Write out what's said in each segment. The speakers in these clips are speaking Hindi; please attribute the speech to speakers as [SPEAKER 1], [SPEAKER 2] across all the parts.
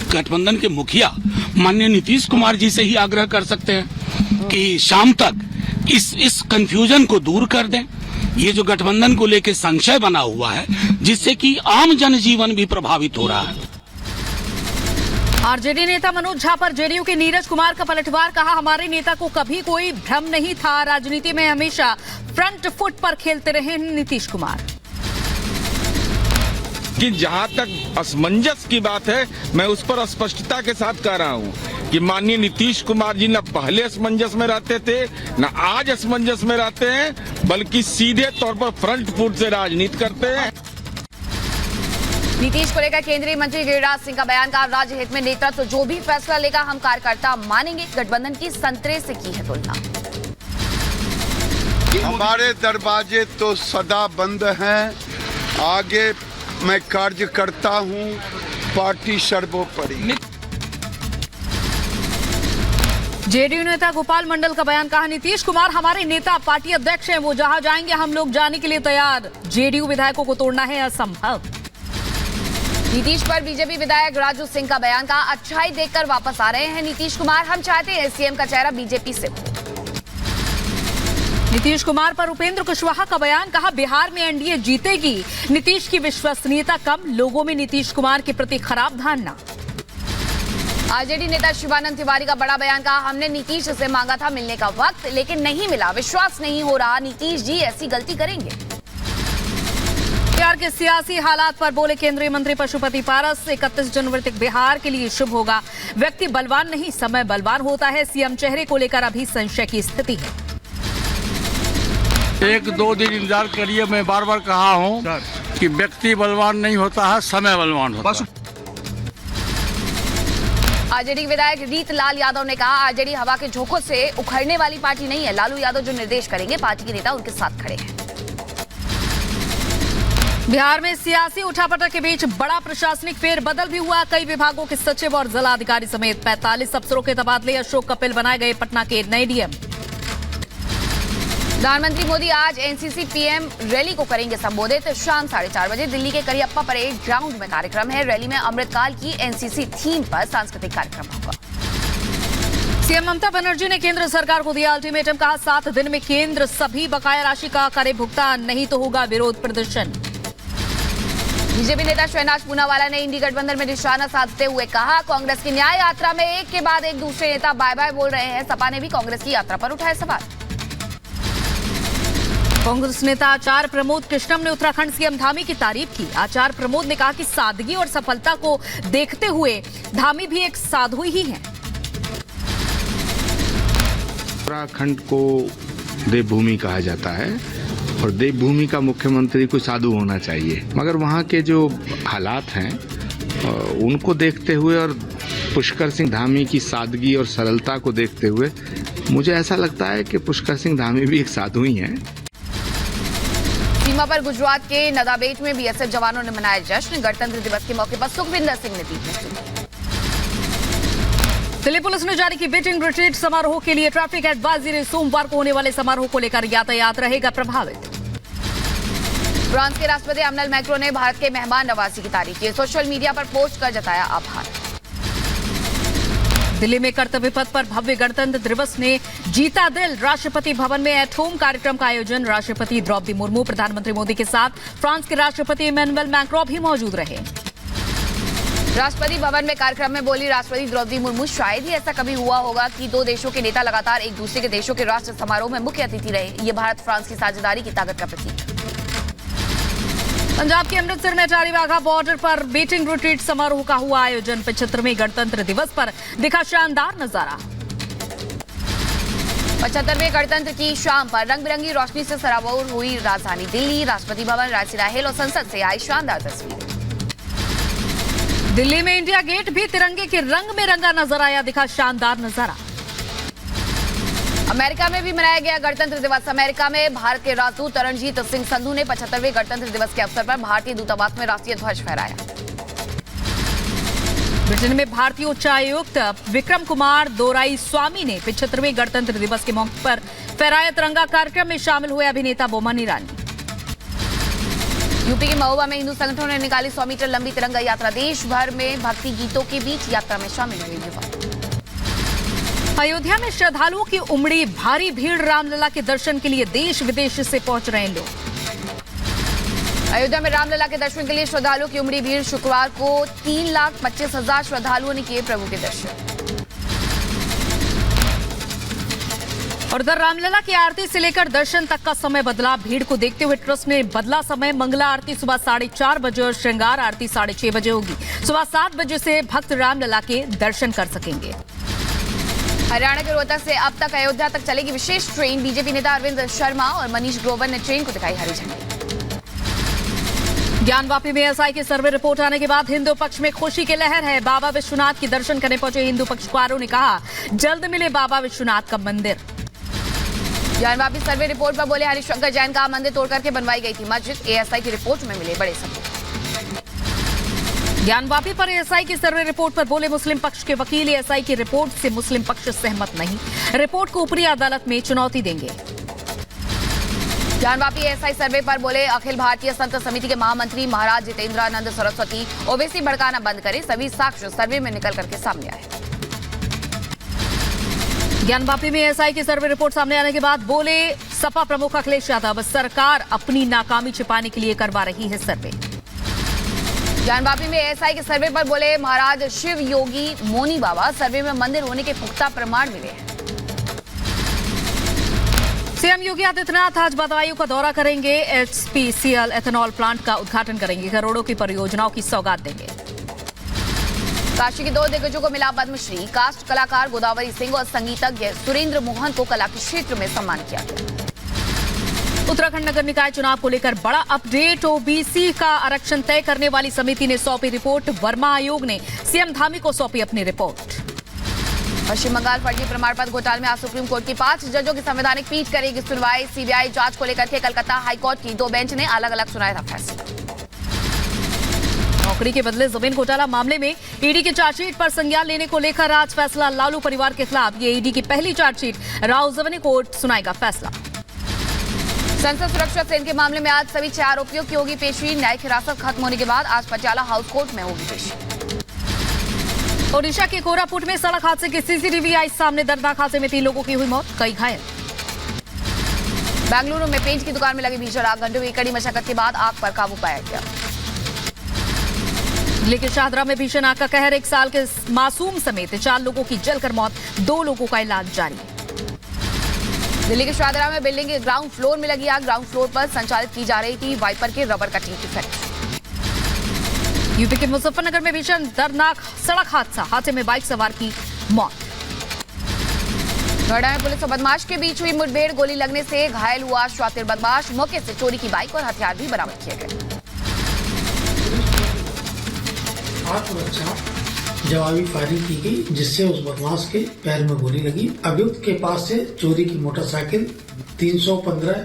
[SPEAKER 1] गठबंधन के मुखिया माननीय नीतीश कुमार जी से ही आग्रह कर सकते हैं कि शाम तक इस कंफ्यूजन को दूर कर दें। ये जो गठबंधन को लेकर संशय बना हुआ है, जिससे कि आम जनजीवन भी प्रभावित हो रहा है।
[SPEAKER 2] आरजेडी नेता मनोज झा पर जेडीयू के नीरज कुमार का पलटवार, कहा हमारे नेता को कभी कोई भ्रम नहीं था, राजनीति में हमेशा फ्रंट फुट पर खेलते रहे नीतीश कुमार।
[SPEAKER 3] कि जहां तक असमंजस की बात है, मैं उस पर स्पष्टता के साथ कह रहा हूं कि माननीय नीतीश कुमार जी न पहले असमंजस में रहते थे, न आज असमंजस में रहते हैं, बल्कि सीधे तौर पर फ्रंट फुट से राजनीति करते हैं।
[SPEAKER 4] नीतीश को लेकर केंद्रीय मंत्री गिरिराज सिंह का बयान, का राज्य हित में नेतृत्व जो भी फैसला लेगा हम कार्यकर्ता मानेंगे, गठबंधन की संतरे से की है तुलना।
[SPEAKER 5] हमारे दरवाजे तो सदा बंद हैं, आगे मैं कार्य करता हूं, पार्टी सर्वोपरि।
[SPEAKER 2] जेडीयू नेता गोपाल मंडल का बयान, कहा नीतीश कुमार हमारे नेता, पार्टी अध्यक्ष हैं, वो जहां जाएंगे हम लोग जाने के लिए तैयार, जेडीयू विधायकों को तोड़ना है असंभव।
[SPEAKER 4] नीतीश पर बीजेपी विधायक राजू सिंह का बयान, का अच्छाई देखकर वापस आ रहे हैं नीतीश कुमार, हम चाहते हैं सीएम का चेहरा बीजेपी से हो।
[SPEAKER 2] नीतीश कुमार पर उपेंद्र कुशवाहा का बयान, कहा बिहार में एनडीए जीतेगी, नीतीश की विश्वसनीयता कम, लोगों में नीतीश कुमार के प्रति खराब धारणा।
[SPEAKER 4] आरजेडी नेता शिवानंद तिवारी का बड़ा बयान, कहा हमने नीतीश से मांगा था मिलने का वक्त, लेकिन नहीं मिला, विश्वास नहीं हो रहा नीतीश जी ऐसी गलती करेंगे।
[SPEAKER 2] बिहार के सियासी हालात पर बोले केंद्रीय मंत्री पशुपति पारस, 31 जनवरी तक बिहार के लिए शुभ होगा, व्यक्ति बलवान नहीं समय बलवान होता है, सीएम चेहरे को लेकर अभी संशय की स्थिति है।
[SPEAKER 6] 1-2 दिन इंतजार करिए, मैं बार बार कहा हूं कि व्यक्ति बलवान नहीं होता है, समय बलवान होता है।
[SPEAKER 4] आरजेडी विधायक रीत लाल यादव ने कहा आरजेडी हवा के झोंकों से उखड़ने वाली पार्टी नहीं है, लालू यादव जो निर्देश करेंगे पार्टी के नेता उनके साथ खड़े हैं।
[SPEAKER 2] बिहार में सियासी उठापटक के बीच बड़ा प्रशासनिक फेरबदल भी हुआ, कई विभागों के सचिव और जिलाधिकारी समेत 45 अफसरों के तबादले, अशोक कपिल बनाए गए पटना के नए डीएम।
[SPEAKER 4] प्रधानमंथी मोदी आज एनसीसी पीएम रैली को करेंगे संबोधित, शाम 4:30 बजे दिल्ली के करियप्पा परेड ग्राउंड में कार्यक्रम है, रैली में अमृतकाल की एनसीसी थीम पर सांस्कृतिक कार्यक्रम होगा।
[SPEAKER 2] सीएम ममता बनर्जी ने केंद्र सरकार को दिया अल्टीमेटम, कहा 7 दिन में केंद्र सभी बकाया राशि का करे भुगतान, नहीं तो होगा विरोध प्रदर्शन।
[SPEAKER 4] बीजेपी नेता शहनाज पूनावाला ने इंडी गठबंधन में निशाना साधते हुए कहा कांग्रेस की न्याय यात्रा में एक के बाद एक दूसरे नेता बाय बाय बोल रहे हैं, सपा ने भी कांग्रेस की यात्रा पर उठाए सवाल।
[SPEAKER 2] कांग्रेस नेता आचार्य प्रमोद कृष्णम ने उत्तराखंड सीएम धामी की तारीफ की, आचार्य प्रमोद ने कहा कि सादगी और सफलता को देखते हुए धामी भी एक साधु ही हैं।
[SPEAKER 7] उत्तराखंड को देवभूमि कहा जाता है और देवभूमि का मुख्यमंत्री कोई साधु होना चाहिए, मगर वहाँ के जो हालात हैं उनको देखते हुए और पुष्कर सिंह धामी की सादगी और सरलता को देखते हुए मुझे ऐसा लगता है कि पुष्कर सिंह धामी भी एक साधु ही हैं।
[SPEAKER 4] सीमा पर गुजरात के नदाबेट में बीएसएफ जवानों ने मनाया जश्न, गणतंत्र दिवस के मौके पर सुखविंदर सिंह ने दी प्रस्तुति।
[SPEAKER 2] दिल्ली पुलिस ने जारी की बीटिंग रिट्रीट समारोह के लिए ट्रैफिक एडवाइजरी, सोमवार को होने वाले समारोह को लेकर यातायात रहेगा प्रभावित।
[SPEAKER 4] फ्रांस के राष्ट्रपति एमैनुएल मैक्रों ने भारत के मेहमान नवाजी की तारीफ की, सोशल मीडिया पर पोस्ट कर जताया आभार।
[SPEAKER 2] दिल्ली में कर्तव्य पथ पर भव्य गणतंत्र दिवस ने जीता दिल, राष्ट्रपति भवन में एट होम कार्यक्रम का आयोजन, राष्ट्रपति द्रौपदी मुर्मू प्रधानमंत्री मोदी के साथ फ्रांस के राष्ट्रपति एमैनुएल मैक्रों भी मौजूद रहे।
[SPEAKER 4] राष्ट्रपति भवन में कार्यक्रम में बोली राष्ट्रपति द्रौपदी मुर्मू, शायद ही ऐसा कभी हुआ होगा कि 2 देशों के नेता लगातार एक दूसरे के देशों के राष्ट्र समारोह में मुख्य अतिथि रहे, ये भारत फ्रांस की साझेदारी की ताकत का प्रतीक।
[SPEAKER 2] पंजाब के अमृतसर में अटारी वाघा बॉर्डर पर बीटिंग रिट्रीट समारोह का हुआ आयोजन, 75वें गणतंत्र दिवस पर दिखा शानदार नजारा।
[SPEAKER 4] 75वें गणतंत्र की शाम पर रंग बिरंगी रोशनी से सराबोर हुई राजधानी दिल्ली, राष्ट्रपति भवन, राजसीरा हिल और संसद से आई शानदार तस्वीर।
[SPEAKER 2] दिल्ली में इंडिया गेट भी तिरंगे के रंग में रंगा नजर आया, दिखा शानदार नजारा।
[SPEAKER 4] अमेरिका में भी मनाया गया गणतंत्र दिवस, अमेरिका में भारत के राजदूत रणजीत सिंह संधू ने 75वें गणतंत्र दिवस के अवसर पर भारतीय दूतावास में राष्ट्रीय ध्वज फहराया।
[SPEAKER 2] ब्रिटेन में भारतीय उच्चायुक्त विक्रम कुमार दोराई स्वामी ने 75वें गणतंत्र दिवस के मौके पर फहराया तिरंगा, कार्यक्रम में शामिल हुए अभिनेता बोमन ईरानी।
[SPEAKER 4] यूपी के महोबा में हिंदू संगठनों ने निकाली 100 मीटर लंबी तिरंगा यात्रा। देश भर में भक्ति गीतों के बीच यात्रा में शामिल हुए युवा।
[SPEAKER 2] अयोध्या में श्रद्धालुओं की उमड़ी भारी भीड़। रामलला के दर्शन के लिए देश विदेश से पहुंच रहे हैं लोग।
[SPEAKER 4] अयोध्या में रामलला के दर्शन के लिए श्रद्धालुओं की उमड़ी भीड़। शुक्रवार को 3,25,000 श्रद्धालुओं ने किए प्रभु के दर्शन।
[SPEAKER 2] और उधर रामलला की आरती से लेकर दर्शन तक का समय बदला। भीड़ को देखते हुए ट्रस्ट ने बदला समय। मंगला आरती सुबह 4:30 बजे और श्रृंगार आरती 6:30 बजे होगी। सुबह 7 बजे से भक्त रामलला के दर्शन कर सकेंगे।
[SPEAKER 4] हरियाणा के रोहतक से अब तक अयोध्या तक चलेगी विशेष ट्रेन। बीजेपी नेता अरविंद शर्मा और मनीष ग्रोवर ने ट्रेन को दिखाई हरी झंडी।
[SPEAKER 2] ज्ञानवापी में एसआई की सर्वे रिपोर्ट आने के बाद हिंदू पक्ष में खुशी की लहर है। बाबा विश्वनाथ के दर्शन करने पहुंचे हिंदू पक्षकारों ने कहा, जल्द मिले बाबा विश्वनाथ का मंदिर।
[SPEAKER 4] ज्ञानवापी सर्वे रिपोर्ट पर बोले हरिशंकर जैन का मंदिर तोड़ करके बनवाई गई थी मस्जिद। एएसआई की रिपोर्ट में मिले बड़े सबूत।
[SPEAKER 2] ज्ञानवापी पर एएसआई की सर्वे रिपोर्ट पर बोले मुस्लिम पक्ष के वकील, एएसआई की रिपोर्ट से मुस्लिम पक्ष सहमत नहीं। रिपोर्ट को ऊपरी अदालत में चुनौती देंगे।
[SPEAKER 4] ज्ञानवापी एएसआई सर्वे पर बोले अखिल भारतीय संत समिति के महामंत्री महाराज जितेंद्रानंद सरस्वती, ओवैसी भड़काना बंद करें। सभी साक्ष्य सर्वे में निकल करके सामने आए।
[SPEAKER 2] ज्ञानवापी में एएसआई की सर्वे रिपोर्ट सामने आने के बाद बोले सपा प्रमुख अखिलेश यादव, सरकार अपनी नाकामी छिपाने के लिए करवा रही है सर्वे।
[SPEAKER 4] ज्ञानवापी में एएसआई के सर्वे पर बोले महाराज शिव योगी मोनी बाबा, सर्वे में मंदिर होने के पुख्ता प्रमाण मिले हैं।
[SPEAKER 2] सीएम योगी आदित्यनाथ आज बदायूं का दौरा करेंगे। एचपीसीएल एथेनॉल प्लांट का उद्घाटन करेंगे। करोड़ों की परियोजनाओं की सौगात देंगे।
[SPEAKER 4] काशी के 2 दिग्गजों को मिला पद्मश्री। कास्ट कलाकार गोदावरी सिंह और संगीतज्ञ सुरेंद्र मोहन को कला के क्षेत्र में सम्मानित किया गया।
[SPEAKER 2] उत्तराखंड नगर निकाय चुनाव को लेकर बड़ा अपडेट। ओबीसी का आरक्षण तय करने वाली समिति ने सौंपी रिपोर्ट। वर्मा आयोग ने सीएम धामी को सौंपी अपनी रिपोर्ट।
[SPEAKER 4] पश्चिम बंगाल फर्जी प्रमाण पत्र घोटाले में आज सुप्रीम कोर्ट की 5 जजों की संवैधानिक पीठ करेगी सुनवाई। सीबीआई जांच को लेकर के कलकत्ता हाईकोर्ट की 2 बेंच ने अलग अलग सुनाया था फैसला। नौकरी के बदले जमीन घोटाला मामले में ईडी की चार्जशीट पर संज्ञान लेने को लेकर आज फैसला लालू परिवार के खिलाफ। ये ईडी की पहली चार्जशीट। राव जवनी कोर्ट सुनाएगा फैसला। संसद सुरक्षा सेल के मामले में आज सभी 6 आरोपियों की होगी पेशी। न्यायिक हिरासत खत्म होने के बाद आज पटियाला हाउस कोर्ट में होगी पेशी।
[SPEAKER 2] ओडिशा के कोरापुट में सड़क हादसे की सीसीटीवी आई सामने। दर्दनाक हादसे में 3 लोगों की हुई मौत, कई घायल।
[SPEAKER 4] बेंगलुरु में पेंट की दुकान में लगी भीषण आग। घंटों की कड़ी मशक्कत के बाद आग पर काबू पाया गया। दिल्ली के शाहदरा में भीषण आग का कहर। 1 साल के मासूम समेत 4 लोगों की जलकर मौत, 2 लोगों का इलाज जारी। दिल्ली के शाहदरा में बिल्डिंग के ग्राउंड फ्लोर में लगी आग। ग्राउंड फ्लोर पर संचालित की जा रही थी वाइपर के रबर कटिंग की फैक्ट्री। यूपी के मुजफ्फरनगर में भीषण दर्दनाक सड़क हादसा। हादसे में बाइक सवार की मौत। नोएडा में पुलिस और बदमाश के बीच हुई मुठभेड़। गोली लगने से घायल हुआ शातिर बदमाश। मौके से चोरी की बाइक और हथियार भी बरामद किए गए।
[SPEAKER 8] आत्मरक्षा जवाबी फायरिंग की गई, जिससे उस बदमाश के पैर में गोली लगी। अभियुक्त के पास से चोरी की मोटरसाइकिल, 315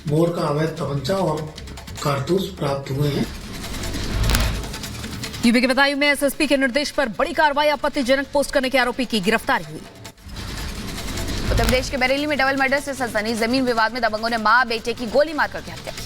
[SPEAKER 8] बोर का अवैध तमंचा और कारतूस प्राप्त हुए हैं।
[SPEAKER 2] यूपी के बदायूं में एसएसपी के निर्देश पर बड़ी कार्रवाई। आपत्तिजनक पोस्ट करने के आरोपी की गिरफ्तारी हुई।
[SPEAKER 4] उत्तर प्रदेश के बरेली में डबल मर्डर से सनसनी। जमीन विवाद में दबंगों ने मां बेटे की गोली मारकर हत्या की।